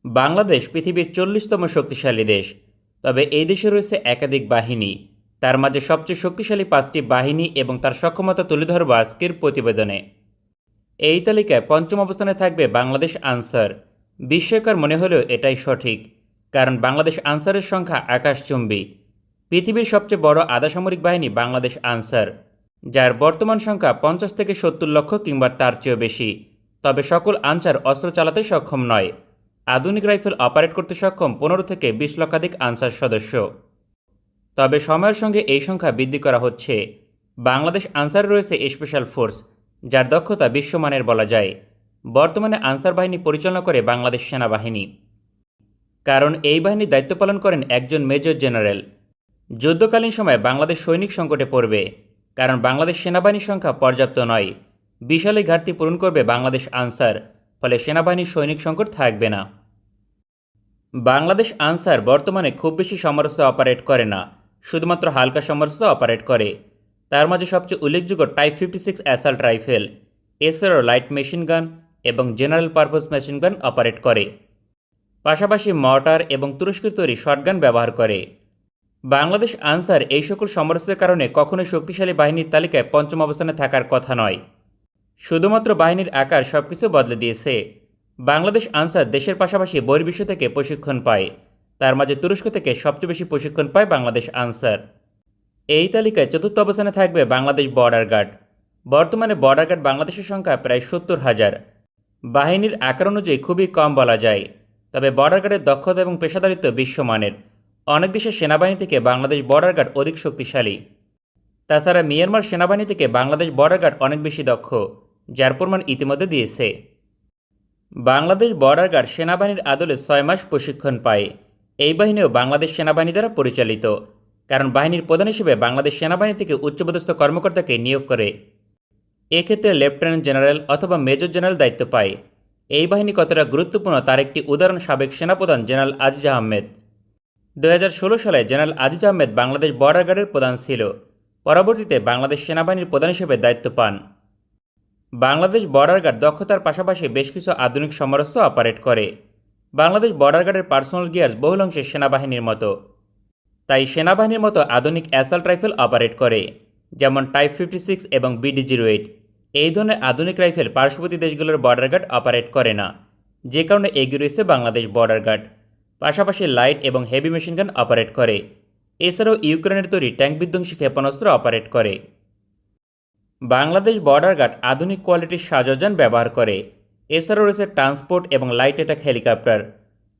বাংলাদেশ পৃথিবীর 40তম শক্তিশালী দেশ। তবে এই দেশে রয়েছে একাধিক বাহিনী। তার মাঝে সবচেয়ে শক্তিশালী 5টি বাহিনী এবং তার সক্ষমতা তুলে ধরব আজকের প্রতিবেদনে। এই তালিকায় পঞ্চম অবস্থানে থাকবে বাংলাদেশ আনসার। বিস্ময়কর মনে হলেও এটাই সঠিক, কারণ বাংলাদেশ আনসারের সংখ্যা আকাশচুম্বী। পৃথিবীর সবচেয়ে বড় আধাসামরিক বাহিনী বাংলাদেশ আনসার, যার বর্তমান সংখ্যা 50 থেকে 70 লক্ষ কিংবা তার চেয়েও বেশি। তবে সকল আনসার অস্ত্র চালাতে সক্ষম নয়। আধুনিক রাইফেল অপারেট করতে সক্ষম 15 থেকে 20 লক্ষাধিক আনসার সদস্য। তবে সময়ের সঙ্গে এই সংখ্যা বৃদ্ধি করা হচ্ছে। বাংলাদেশ আনসারে রয়েছে স্পেশাল ফোর্স, যার দক্ষতা বিশ্বমানের বলা যায়। বর্তমানে আনসার বাহিনী পরিচালনা করে বাংলাদেশ সেনাবাহিনী, কারণ এই বাহিনীর দায়িত্ব পালন করেন একজন মেজর জেনারেল। যুদ্ধকালীন সময়ে বাংলাদেশ সৈনিক সংকটে পড়বে, কারণ বাংলাদেশ সেনাবাহিনীর সংখ্যা পর্যাপ্ত নয়। বিশাল এই ঘাটতি পূরণ করবে বাংলাদেশ আনসার, ফলে সেনাবাহিনীর সৈনিক সংকট থাকবে না। বাংলাদেশ আনসার বর্তমানে খুব বেশি সমরাস্ত্র অপারেট করে না, শুধুমাত্র হালকা সমরাস্ত্র অপারেট করে। তার মাঝে সবচেয়ে উল্লেখযোগ্য টাইপ 56 অ্যাসাল্ট রাইফেল, এছাড়াও লাইট মেশিন গান এবং general purpose machine gun operate করে। পাশাপাশি মর্টার এবং তুরস্কের তৈরি শটগান ব্যবহার করে। বাংলাদেশ আনসার এই সকল সমরাস্ত্রের কারণে কখনোই শক্তিশালী বাহিনীর তালিকায় পঞ্চম অবস্থানে থাকার কথা নয়। শুধুমাত্র বাহিনীর আকার সবকিছু বদলে দিয়েছে। বাংলাদেশ আনসার দেশের পাশাপাশি বহির্বিশ্ব থেকে প্রশিক্ষণ পায়। তার মাঝে তুরস্ক থেকে সবচেয়ে বেশি প্রশিক্ষণ পায় বাংলাদেশ আনসার। এই তালিকায় চতুর্থ অবস্থানে থাকবে বাংলাদেশ বর্ডার গার্ড। বর্তমানে বর্ডার গার্ড বাংলাদেশের সংখ্যা প্রায় 70,000। বাহিনীর আকার অনুযায়ী খুবই কম বলা যায়, তবে বর্ডার গার্ডের দক্ষতা এবং পেশাদারিত্ব বিশ্বমানের। অনেক দেশের সেনাবাহিনী থেকে বাংলাদেশ বর্ডার গার্ড অধিক শক্তিশালী। তাছাড়া মিয়ানমার সেনাবাহিনী থেকে বাংলাদেশ বর্ডার গার্ড অনেক বেশি দক্ষ, যার প্রমাণ ইতিমধ্যে দিয়েছে। বাংলাদেশ বর্ডার গার্ড সেনাবাহিনীর আদলে 6 মাস প্রশিক্ষণ পায়। এই বাহিনীও বাংলাদেশ সেনাবাহিনী দ্বারা পরিচালিত, কারণ বাহিনীর প্রধান হিসেবে বাংলাদেশ সেনাবাহিনী থেকে উচ্চপদস্থ কর্মকর্তাকে নিয়োগ করে। এক্ষেত্রে লেফটেন্যান্ট জেনারেল অথবা মেজর জেনারেল দায়িত্ব পায়। এই বাহিনী কতটা গুরুত্বপূর্ণ তার একটি উদাহরণ সাবেক সেনাপ্রধান জেনারেল আজিজ আহমেদ। 2016 সালে জেনারেল আজিজ আহমেদ বাংলাদেশ বর্ডার গার্ডের প্রধান ছিল। পরবর্তীতে বাংলাদেশ সেনাবাহিনীর প্রধান হিসেবে দায়িত্ব পান। বাংলাদেশ বর্ডার গার্ড দক্ষতার পাশাপাশি বেশ কিছু আধুনিক সমরাস্ত্র অপারেট করে। বাংলাদেশ বর্ডার গার্ডের পার্সোনাল গিয়ার্স বহুল অংশে সেনাবাহিনীর মতো, তাই সেনাবাহিনীর মতো আধুনিক অ্যাসাল্ট রাইফেল অপারেট করে, যেমন টাইপ 56 এবং BD-08। এই ধরনের আধুনিক রাইফেল পার্শ্ববর্তী দেশগুলোর বর্ডার গার্ড অপারেট করে না, যে কারণে এগিয়ে রয়েছে বাংলাদেশ বর্ডার গার্ড। পাশাপাশি লাইট এবং হেভি মেশিনগান অপারেট করে। এছাড়াও ইউক্রেনের তৈরি ট্যাঙ্ক বিধ্বংসী ক্ষেপণাস্ত্র অপারেট করে। বাংলাদেশ বর্ডার গার্ড আধুনিক কোয়ালিটির সাজসজ্জা ব্যবহার করে। এছাড়াও রয়েছে ট্রান্সপোর্ট এবং লাইট অ্যাটাক হেলিকপ্টার।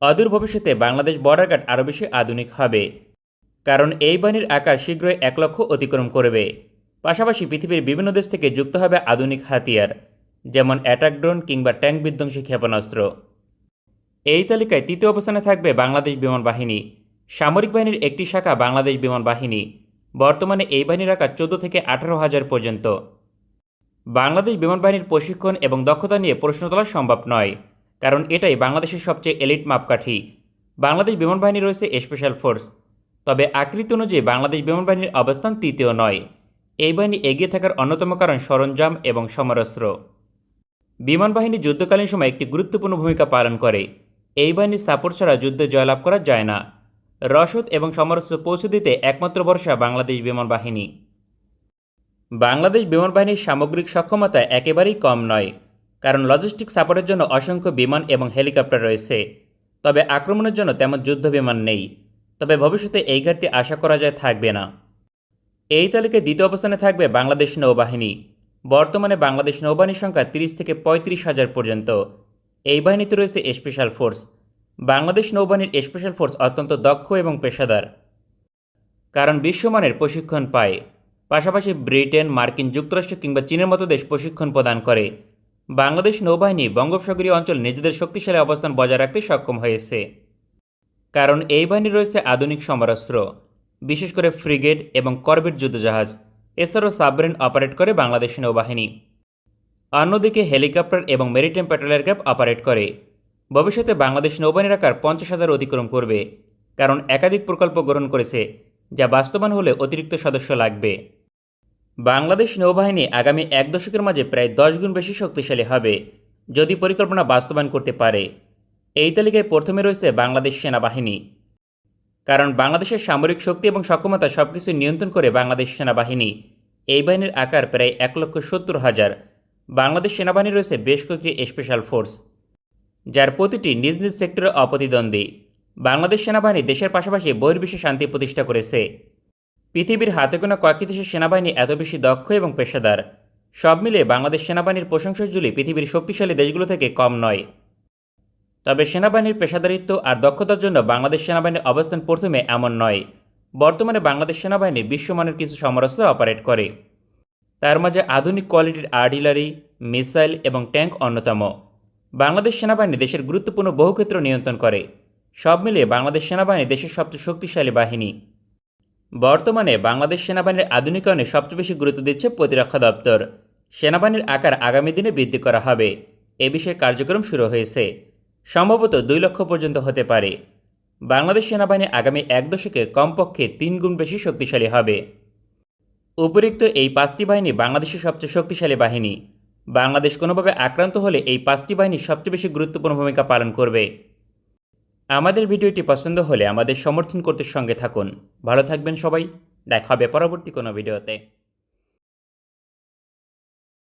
অদূর ভবিষ্যতে বাংলাদেশ বর্ডার গার্ড আরও বেশি আধুনিক হবে, কারণ এই বাহিনীর আকার শীঘ্রই 1 লক্ষ অতিক্রম করবে। পাশাপাশি পৃথিবীর বিভিন্ন দেশ থেকে যুক্ত হবে আধুনিক হাতিয়ার, যেমন অ্যাটাক ড্রোন কিংবা ট্যাঙ্ক বিধ্বংসী ক্ষেপণাস্ত্র। এই তালিকায় তৃতীয় অবস্থানে থাকবে বাংলাদেশ বিমান বাহিনী। সামরিক বাহিনীর একটি শাখা বাংলাদেশ বিমান বাহিনী। বর্তমানে এই বাহিনীর আকার 14 থেকে 18,000 পর্যন্ত। বাংলাদেশ বিমান বাহিনীর প্রশিক্ষণ এবং দক্ষতা নিয়ে প্রশ্ন তোলা সম্ভব নয়, কারণ এটাই বাংলাদেশের সবচেয়ে এলিট মাপকাঠি। বাংলাদেশ বিমান বাহিনী রয়েছে স্পেশাল ফোর্স, তবে আকৃতি অনুযায়ী বাংলাদেশ বিমান বাহিনীর অবস্থান তৃতীয় নয়। এই বাহিনী এগিয়ে থাকার অন্যতম কারণ সরঞ্জাম এবং সমরাস্ত্র। বিমান বাহিনী যুদ্ধকালীন সময় একটি গুরুত্বপূর্ণ ভূমিকা পালন করে। এই বাহিনীর সাপোর্ট ছাড়া যুদ্ধে জয়লাভ করা যায় না। রসদ এবং সমরাস্ত্র পৌঁছে দিতে একমাত্র ভরসা বাংলাদেশ বিমান বাহিনী। বাংলাদেশ বিমান বাহিনীর সামগ্রিক সক্ষমতা একেবারেই কম নয়, কারণ লজিস্টিক সাপোর্টের জন্য অসংখ্য বিমান এবং হেলিকপ্টার রয়েছে, তবে আক্রমণের জন্য তেমন যুদ্ধ বিমান নেই। তবে ভবিষ্যতে এই ঘাটতি আশা করা যায় থাকবে না। এই তালিকায় দ্বিতীয় অবস্থানে থাকবে বাংলাদেশ নৌবাহিনী। বর্তমানে বাংলাদেশ নৌবাহিনীর সংখ্যা 30 থেকে 35,000 পর্যন্ত। এই বাহিনীতে রয়েছে স্পেশাল ফোর্স। বাংলাদেশ নৌবাহিনীর স্পেশাল ফোর্স অত্যন্ত দক্ষ এবং পেশাদার, কারণ বিশ্বমানের প্রশিক্ষণ পায়। পাশাপাশি ব্রিটেন, মার্কিন যুক্তরাষ্ট্র কিংবা চীনের মতো দেশ প্রশিক্ষণ প্রদান করে। বাংলাদেশ নৌবাহিনী বঙ্গোপসাগরীয় অঞ্চল নিজেদের শক্তিশালী অবস্থান বজায় রাখতে সক্ষম হয়েছে, কারণ এই বাহিনী রয়েছে আধুনিক সমরাস্ত্র, বিশেষ করে ফ্রিগেট এবং করভেট যুদ্ধজাহাজ। এছাড়াও সাবমেরিন অপারেট করে বাংলাদেশ নৌবাহিনী। অন্যদিকে হেলিকপ্টার এবং মেরিটাইম প্যাট্রোল এয়ারক্রাফট অপারেট করে। ভবিষ্যতে বাংলাদেশ নৌবাহিনীর আকার 50,000 অতিক্রম করবে, কারণ একাধিক প্রকল্প গ্রহণ করেছে, যা বাস্তবায়ন হলে অতিরিক্ত সদস্য লাগবে। বাংলাদেশ নৌবাহিনী আগামী 1 দশকের মাঝে প্রায় 10 গুণ বেশি শক্তিশালী হবে, যদি পরিকল্পনা বাস্তবায়ন করতে পারে। এই তালিকায় প্রথমে রয়েছে বাংলাদেশ সেনাবাহিনী। কারণ বাংলাদেশের সামরিক শক্তি এবং সক্ষমতা সবকিছু নিয়ন্ত্রণ করে বাংলাদেশ সেনাবাহিনী। এই বাহিনীর আকার প্রায় 1,70,000। বাংলাদেশ সেনাবাহিনী রয়েছে বেশ কয়েকটি স্পেশাল ফোর্স, যার প্রতিটি নিজ নিজ সেক্টরে অপ্রতিদ্বন্দ্বী। বাংলাদেশ সেনাবাহিনী দেশের পাশাপাশি বহির্বিশ্বে শান্তি প্রতিষ্ঠা করেছে। পৃথিবীর হাতে গোনা কয়েকটি দেশের সেনাবাহিনী এত বেশি দক্ষ এবং পেশাদার। সব মিলিয়ে বাংলাদেশ সেনাবাহিনীর প্রশংসাজুলি পৃথিবীর শক্তিশালী দেশগুলো থেকে কম নয়। তবে সেনাবাহিনীর পেশাদারিত্ব আর দক্ষতার জন্য বাংলাদেশ সেনাবাহিনীর অবস্থান প্রথমে এমন নয়। বর্তমানে বাংলাদেশ সেনাবাহিনী বিশ্বমানের কিছু সমরাস্ত্র অপারেট করে। তার মাঝে আধুনিক কোয়ালিটির আর্টিলারি, মিসাইল এবং ট্যাঙ্ক অন্যতম। বাংলাদেশ সেনাবাহিনী দেশের গুরুত্বপূর্ণ বহুক্ষেত্র নিয়ন্ত্রণ করে। সব মিলিয়ে বাংলাদেশ সেনাবাহিনী দেশের সবচেয়ে শক্তিশালী বাহিনী। বর্তমানে বাংলাদেশ সেনাবাহিনীর আধুনিকায়নে সবচেয়ে বেশি গুরুত্ব দিচ্ছে প্রতিরক্ষা দপ্তর। সেনাবাহিনীর আকার আগামী দিনে বৃদ্ধি করা হবে। এ বিষয়ে কার্যক্রম শুরু হয়েছে। সম্ভবত 2 লক্ষ পর্যন্ত হতে পারে। বাংলাদেশ সেনাবাহিনী আগামী 1 দশকে কমপক্ষে 3 গুণ বেশি শক্তিশালী হবে। উপরিক্ত এই 5টি বাহিনী বাংলাদেশের সবচেয়ে শক্তিশালী বাহিনী। বাংলাদেশ কোনোভাবে আক্রান্ত হলে এই 5টি বাহিনী সবচেয়ে বেশি গুরুত্বপূর্ণ ভূমিকা পালন করবে। আমাদের ভিডিওটি পছন্দ হলে আমাদের সমর্থন করতে সঙ্গে থাকুন। ভালো থাকবেন সবাই। দেখা হবে পরবর্তী কোনো ভিডিওতে।